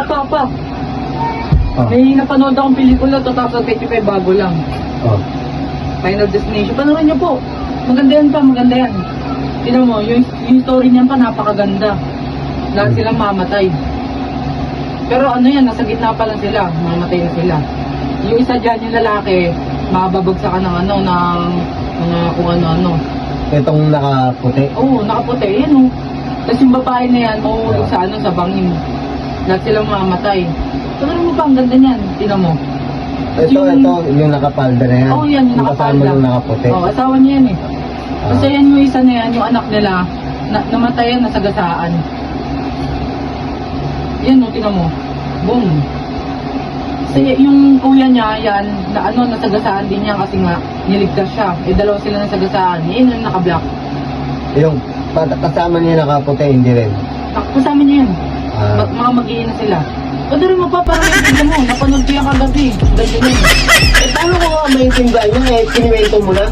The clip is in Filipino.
Pa. Oh. May napanood akong pelikula, 2025 bago lang. Oh. Final Destination. Panoorin niyo po. Maganda yan pa, maganda yan. Tingnan mo, yung story niyan pa napakaganda. Lahat silang mamatay. Pero ano yan, nasa gitna pa lang sila. Mamatay na sila. Yung isa dyan, yung lalaki, mababagsakan ng ano, ng mga kung ano-ano. Itong nakaputi. Oo, nakaputi. Yan o. Tapos yung babae na yan, mahulog sa ano, sa bangin. Lahat silang mamatay. Panoorin mo pa, ang ganda niyan. Tingnan mo. Ito, yung nakapalda na yan. Oo, yan, yung nakapalda. Kasama yung nakaputi. Oo, asawa niya yan eh. Kasi yan yung isa na yan, yung anak nila, namatay yan, nasagasaan. Yan o, tingnan mo. Boom. Kasi yung kuya niya, yan, na ano, nasagasaan din niya kasi nga, niligtas siya. Eh, dalawa sila nasagasaan. Yan yung naka-block. Yung kasama niya nakaputi, hindi rin. Kasama niya yan. Ah. Mga mag-iina sila. Padarin mo pa, parang naitigyan mo. Napanood ko yan kagabi. Ganyan yun. Eh, paano ko nga maintindihan niya? Eh, kiniwento mo na?